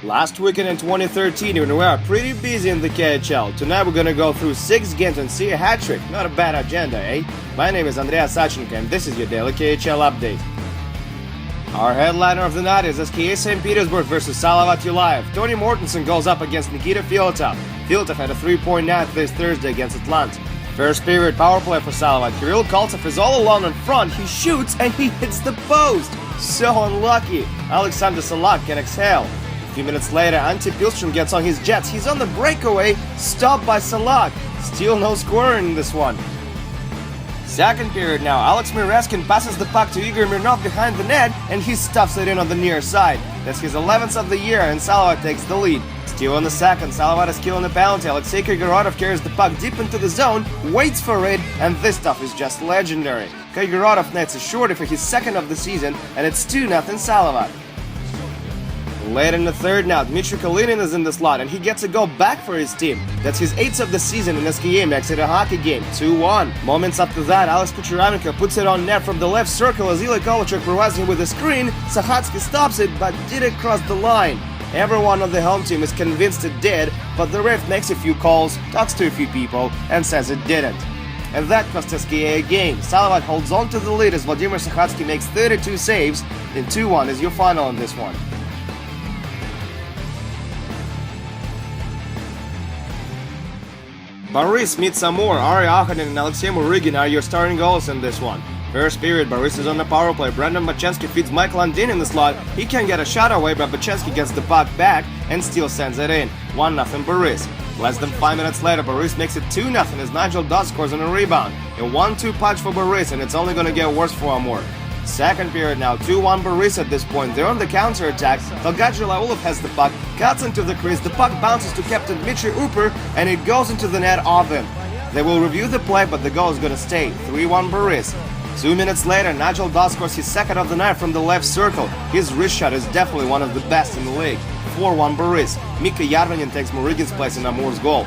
Last weekend in 2013, we were pretty busy in the KHL. Tonight we're gonna go through 6 games and see a hat-trick. Not a bad agenda, eh? My name is Andrea Sachenko and this is your daily KHL update. Our headliner of the night is SKA St. Petersburg versus Salavat Ulayev. Tony Mortensen goes up against Nikita Filatov. Filatov had a 3-point night this Thursday against Atlanta. First period power play for Salavat. Kirill Koltsov is all alone in front. He shoots and he hits the post. So unlucky. Alexander Salak can exhale. A few minutes later, Ante Pilstrom gets on his jets. He's on the breakaway, stopped by Salak. Still no scoring in this one. Second period now, Alex Mireskin passes the puck to Igor Mirnov behind the net and he stuffs it in on the near side. That's his 11th of the year and Salavat takes the lead. Still in the second, Salavat is killing the penalty. Alexei Kaigorodov carries the puck deep into the zone, waits for it, and this stuff is just legendary. Kaigorodov nets a shorty for his second of the season and it's 2-0 Salavat. Late in the third now, Dmitry Kalinin is in the slot and he gets a goal back for his team. That's his 8th of the season in SKA Mexico hockey game, 2-1. Moments after that, Alex Kucheramenko puts it on net from the left circle as Ilya Kovalchuk provides him with a screen. Sahatsky stops it but didn't cross the line. Everyone on the home team is convinced it did, but the ref makes a few calls, talks to a few people, and says it didn't. And that cost SKA a game. Salavat holds on to the lead as Vladimir Sahatsky makes 32 saves, and 2-1 is your final on this one. Boris meets Amur, Ari Akhanin and Alexei Murygin are your starting goals in this one. First period, Boris is on the power play. Brendan Bachensky feeds Mike Landin in the slot. He can get a shot away, but Bachensky gets the puck back and still sends it in. 1-0 Boris. Less than 5 minutes later, Boris makes it 2-0 as Nigel Dodd scores on a rebound. A 1-2 punch for Boris, and it's only gonna get worse for Amur. Second period now, 2-1 Boris at this point. They're on the counter-attack. Tolgadji Laulov has the puck, cuts into the crease, the puck bounces to captain Dmitry Uper, and it goes into the net of him. They will review the play, but the goal is gonna stay. 3-1 Boris. 2 minutes later, Nigel Dodd scores his second of the night from the left circle. His wrist shot is definitely one of the best in the league. 4-1 Boris. Mika Yarvanin takes Murygin's place in Amur's goal.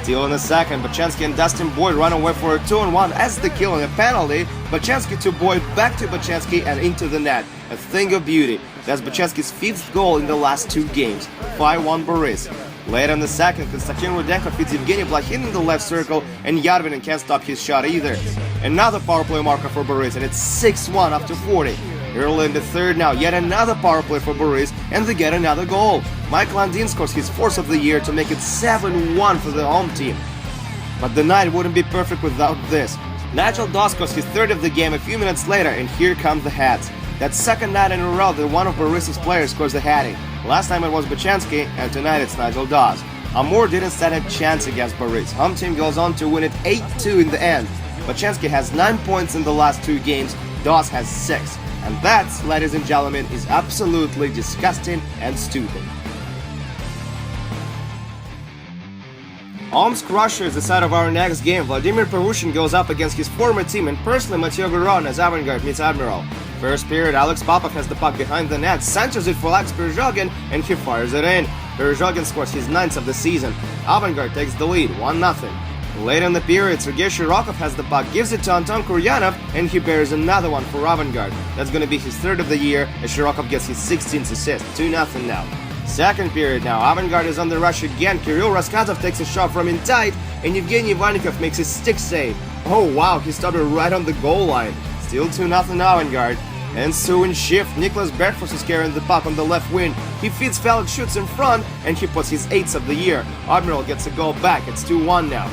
Still in the second, Bachensky and Dustin Boyd run away for a 2-1 as the kill and a penalty. Bachensky to Boyd, back to Bachensky and into the net. A thing of beauty. That's Bachensky's 5th goal in the last 2 games. 5-1 Boris. Later in the second, Konstantin Rudenko feeds Evgeny Blakhin in the left circle and Yarvinin can't stop his shot either. Another power play marker for Boris and it's 6-1 after 40. Early in the third now, yet another power play for Boris and they get another goal. Mike Landin scores his 4th of the year to make it 7-1 for the home team. But the night wouldn't be perfect without this. Nigel Dodd scores his 3rd of the game a few minutes later and here come the hats. That's second night in a row that one of Boris's players scores a hattie. Last time it was Bachensky and tonight it's Nigel Dodd. Amur didn't stand a chance against Boris. Home team goes on to win it 8-2 in the end. Bachensky has 9 points in the last 2 games, Dodd has 6. And that, ladies and gentlemen, is absolutely disgusting and stupid. Omsk, Russia is the side of our next game. Vladimir Perushin goes up against his former team and personally Mathieu Gueron as Avangard meets Admiral. First period, Alex Popov has the puck behind the net, centers it for Alex Perzhogin and he fires it in. Perzhogin scores his 9th of the season. Avangard takes the lead, 1-0. Late in the period, Sergei Shirokov has the puck, gives it to Anton Kuryanov, and he bears another one for Avangard. That's gonna be his 3rd of the year, as Shirokov gets his 16th assist, 2-0 now. Second period now, Avangard is on the rush again, Kirill Raskazov takes a shot from in tight, and Evgeny Ivannikov makes a stick save. Oh wow, he stopped it right on the goal line. Still 2-0 Avangard. Ensuing shift, Nicholas Bergfors is carrying the puck on the left wing. He feeds Felix, shoots in front, and he puts his 8th of the year. Admiral gets a goal back, it's 2-1 now.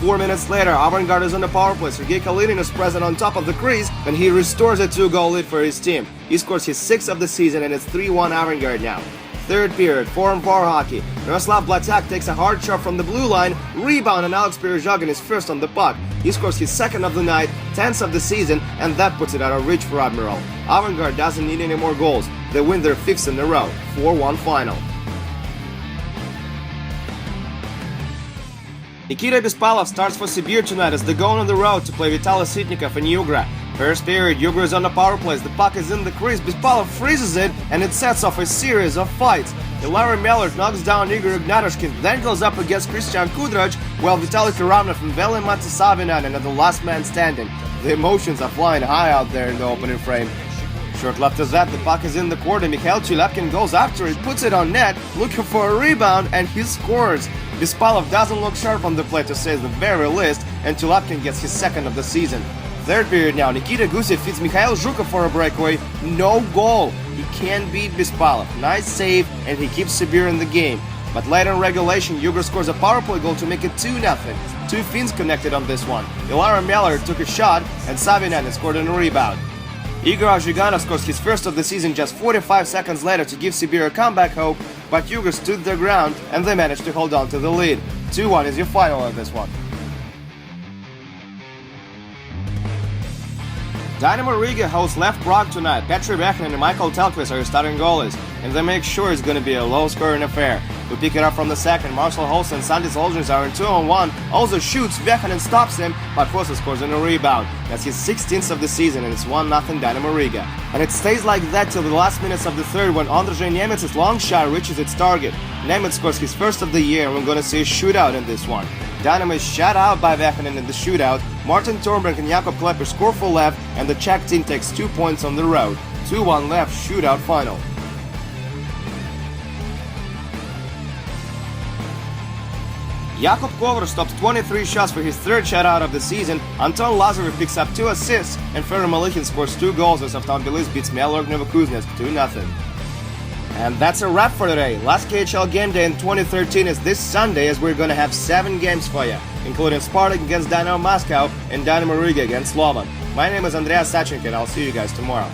4 minutes later, Avangard is on the power play. Sergei Kalinin is present on top of the crease, and he restores a 2-goal lead for his team. He scores his 6th of the season, and it's 3-1 Avangard now. Third period, 4-on-4 hockey. Miroslav Blatak takes a hard shot from the blue line, rebound, and Alex Perzhogin is first on the puck. He scores his 2nd of the night, 10th of the season, and that puts it out of reach for Admiral. Avangard doesn't need any more goals. They win their 5th in a row, 4-1 final. Nikita Bespalov starts for Sibir tonight as they go on the road to play Vitaly Sitnikov in Yugra. First period, Yugra is on the power play. The puck is in the crease, Bespalov freezes it, and it sets off a series of fights. Larry Mellor knocks down Igor Ignatoshkin, then goes up against Christian Kudrach, while Vitaly Karamnov and Veli Matsisavinanen are the last man standing. The emotions are flying high out there in the opening frame. Shortly after that, the puck is in the corner. Mikhail Tulepkin goes after it, puts it on net, looking for a rebound, and he scores. Bespalov doesn't look sharp on the play, to say the very least, and Tulepkin gets his second of the season. Third period now, Nikita Gusev feeds Mikhail Zhukov for a breakaway. No goal. He can't beat Bespalov. Nice save, and he keeps Sibir in the game. But later in regulation, Yugur scores a power play goal to make it 2-0. Two Finns connected on this one. Ilara Meller took a shot, and Savinainen scored on a rebound. Igor Azhiganov scores his first of the season just 45 seconds later to give Sibir a comeback hope, but Yugur stood their ground and they managed to hold on to the lead. 2-1 is your final of this one. Dynamo Riga hosts Left Prague tonight. Petri Vekhin and Michael Telkvist are your starting goalies, and they make sure it's going to be a low-scoring affair. We pick it up from the second. Marcel Holst and Sandis Olzhins are in 2-on-1. Also shoots, Vekhin stops him, but Hossa scores on a rebound. That's his 16th of the season, and it's 1-0 Dynamo Riga. And it stays like that till the last minutes of the third when Andrzej Nemec's long shot reaches its target. Nemec scores his first of the year, and we're going to see a shootout in this one. Dynamo is shut out by Vekhin in the shootout. Martin Thornberg and Jakob Klepper score for Lev, and the Czech team takes 2 points on the road. 2-1 Lev shootout final. Jakub Kovr stops 23 shots for his third shutout of the season. Anton Lazarev picks up 2 assists, and Ferry Malikhin scores 2 goals as Avtom Bilis beats Melorg Novokuznetsk 2-0. And that's a wrap for today. Last KHL game day in 2013 is this Sunday, as we're gonna have 7 games for you, including Spartak against Dynamo Moscow and Dynamo Riga against Slovan. My name is Andreas Sachenko, and I'll see you guys tomorrow.